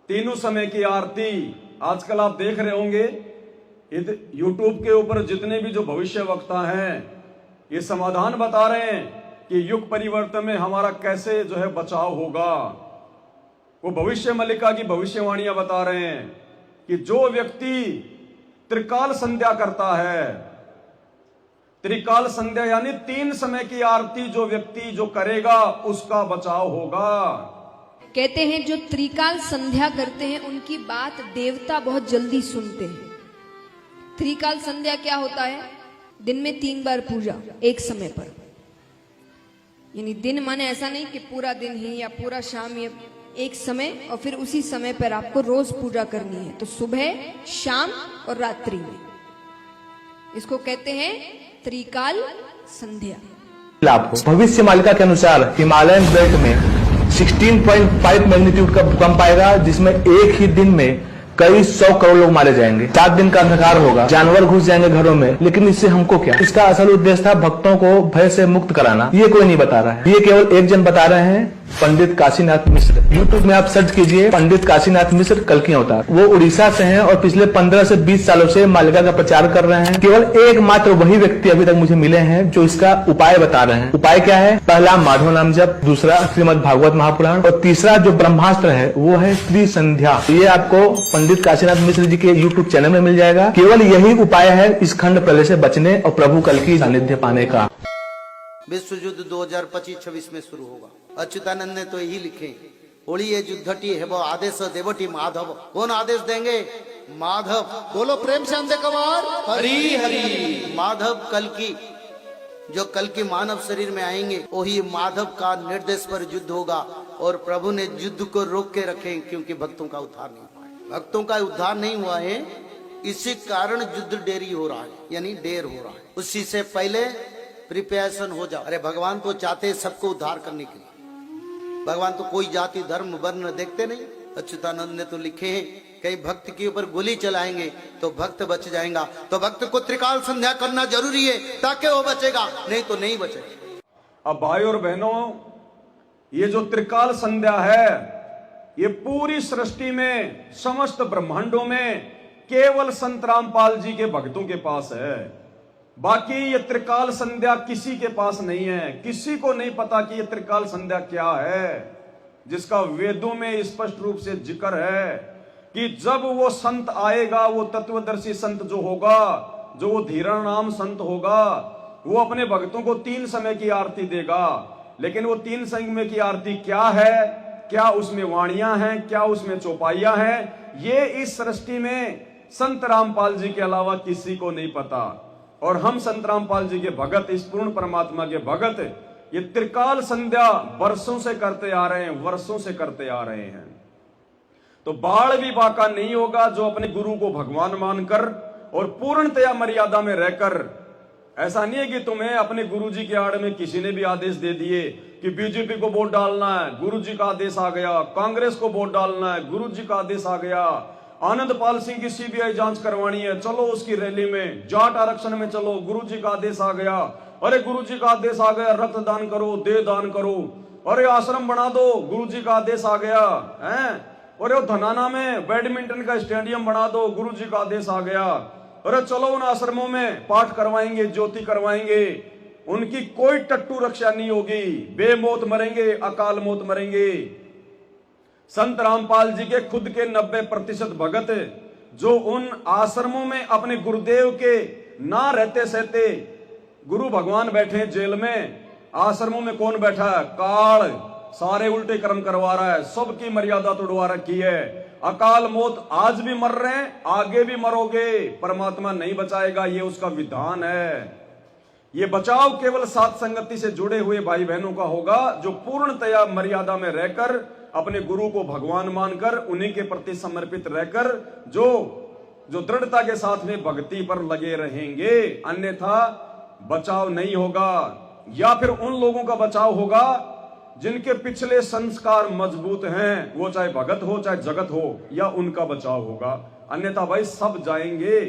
तीनों समय की आरती। आजकल आप देख रहे होंगे यूट्यूब के ऊपर जितने भी जो भविष्य वक्ता हैं ये समाधान बता रहे हैं कि युग परिवर्तन में हमारा कैसे जो है बचाव होगा। वो भविष्य मल्लिका की भविष्यवाणियां बता रहे हैं कि जो व्यक्ति त्रिकाल संध्या करता है, त्रिकाल संध्या यानी 3 समय की आरती जो व्यक्ति जो करेगा उसका बचाव होगा। कहते हैं जो त्रिकाल संध्या करते हैं उनकी बात देवता बहुत जल्दी सुनते हैं। त्रिकाल संध्या क्या होता है? दिन में 3 बार पूजा एक समय पर, यानी दिन माने ऐसा नहीं कि पूरा दिन ही या पूरा शाम, या एक समय और फिर उसी समय पर आपको रोज पूजा करनी है। तो सुबह, शाम और रात्रि में, इसको कहते हैं त्रिकाल संध्या। आपको भविष्य मालिका के अनुसार हिमालयन बेल्ट में 16.5 मैग्नीट्यूड का भूकंप आएगा, जिसमें एक ही दिन में कई 100 करोड़ लोग मारे जाएंगे। 7 दिन का अंधकार होगा, जानवर घुस जाएंगे घरों में। लेकिन इससे हमको क्या? इसका असल उद्देश्य था भक्तों को भय से मुक्त कराना। ये कोई नहीं बता रहा है, ये केवल एक जन बता रहे हैं, पंडित काशीनाथ मिश्र। यूट्यूब में आप सर्च कीजिए पंडित काशीनाथ मिश्र कल की अवतार। वो उड़ीसा से हैं और पिछले 15 से 20 सालों से मालिका का प्रचार कर रहे हैं। केवल एकमात्र वही व्यक्ति अभी तक मुझे मिले हैं जो इसका उपाय बता रहे हैं। उपाय क्या है? पहला माधव नाम जप, दूसरा श्रीमद् भागवत महापुराण और तीसरा जो ब्रह्मास्त्र है वो है त्रिसंध्या। ये आपको पंडित काशीनाथ मिश्र जी के यूट्यूब चैनल में मिल जाएगा। केवल यही उपाय है इस खंड प्रलय से बचने और प्रभु कल की सानिध्य पाने का। विश्व युद्ध 2025-26 में शुरू होगा। अच्युतानंद ने तो यही लिखे, होली युद्धटी है वो आदेश देवटी माधव। कौन आदेश देंगे? माधव। बोलो प्रेम से अंधे कवार हरि हरि। माधव कल की, जो कल की मानव शरीर में आएंगे वही माधव का निर्देश पर युद्ध होगा। और प्रभु ने युद्ध को रोक के रखे क्योंकि भक्तों का उद्धार नहीं हुआ है। भक्तों का उद्धार नहीं हुआ है, इसी कारण युद्ध देरी हो रहा है, यानी देर हो रहा है। उसी से पहले प्रिपरेशन हो जाओ। अरे भगवान तो चाहते हैं सबको उद्धार करने के लिए। भगवान तो कोई जाति धर्म वर्ण देखते नहीं। अच्युतानंद ने तो लिखे हैं कहीं भक्त के ऊपर गोली चलाएंगे तो भक्त बच जाएगा। तो भक्त को त्रिकाल संध्या करना जरूरी है ताकि वो बचेगा, नहीं तो नहीं बचेगा। अब भाई और बहनों, ये जो त्रिकाल संध्या है ये पूरी सृष्टि में, समस्त ब्रह्मांडों में केवल संत रामपाल जी के भक्तों के पास है। बाकी ये त्रिकाल संध्या किसी के पास नहीं है। किसी को नहीं पता कि ये त्रिकाल संध्या क्या है, जिसका वेदों में स्पष्ट रूप से जिक्र है कि जब वो संत आएगा, वो तत्वदर्शी संत जो होगा, जो वो धीरण नाम संत होगा, वो अपने भक्तों को 3 समय की आरती देगा। लेकिन वो 3 समय की आरती क्या है, क्या उसमें वाणियां हैं, क्या उसमें चौपाइयां हैं, ये इस सृष्टि में संत रामपाल जी के अलावा किसी को नहीं पता। और हम संत रामपाल जी के भगत, इस पूर्ण परमात्मा के भगत, ये त्रिकाल संध्या वर्षों से करते आ रहे हैं, वर्षों से करते आ रहे हैं। तो बाढ़ भी बाका नहीं होगा जो अपने गुरु को भगवान मानकर और पूर्णतया मर्यादा में रहकर। ऐसा नहीं है कि तुम्हें अपने गुरु जी के आड़ में किसी ने भी आदेश दे दिए कि बीजेपी को वोट डालना है, गुरु जी का आदेश आ गया, कांग्रेस को वोट डालना है, गुरु जी का आदेश आ गया, आनंदपाल सिंह की सीबीआई जांच करवानी है, चलो उसकी रैली में, जाट आरक्षण में चलो, गुरुजी का आदेश आ गया, अरे गुरुजी का आदेश आ गया, रक्तदान करो, देह दान करो, अरे आश्रम बना दो, गुरुजी का आदेश आ गया है, अरे धनाना में बैडमिंटन का स्टेडियम बना दो, गुरुजी का आदेश आ गया, अरे चलो उन आश्रमों में पाठ करवाएंगे, ज्योति करवाएंगे। उनकी कोई टट्टू रक्षा नहीं होगी, बेमौत मरेंगे, अकाल मौत मरेंगे। संत रामपाल जी के खुद के 90% भगत जो उन आश्रमों में अपने गुरुदेव के ना रहते सहते, गुरु भगवान बैठे जेल में, आश्रमों में कौन बैठा है? काल, सारे उल्टे कर्म करवा रहा है, सबकी मर्यादा तोड़वा रखी है। अकाल मौत आज भी मर रहे हैं, आगे भी मरोगे, परमात्मा नहीं बचाएगा, ये उसका विधान है। ये बचाव केवल साथ संगति से जुड़े हुए भाई बहनों का होगा जो पूर्णतया मर्यादा में रहकर अपने गुरु को भगवान मानकर उन्हीं के प्रति समर्पित रहकर जो दृढ़ता के साथ में भक्ति पर लगे रहेंगे। अन्यथा बचाव नहीं होगा, या फिर उन लोगों का बचाव होगा जिनके पिछले संस्कार मजबूत हैं, वो चाहे भगत हो चाहे जगत हो, या उनका बचाव होगा। अन्यथा भाई सब जाएंगे।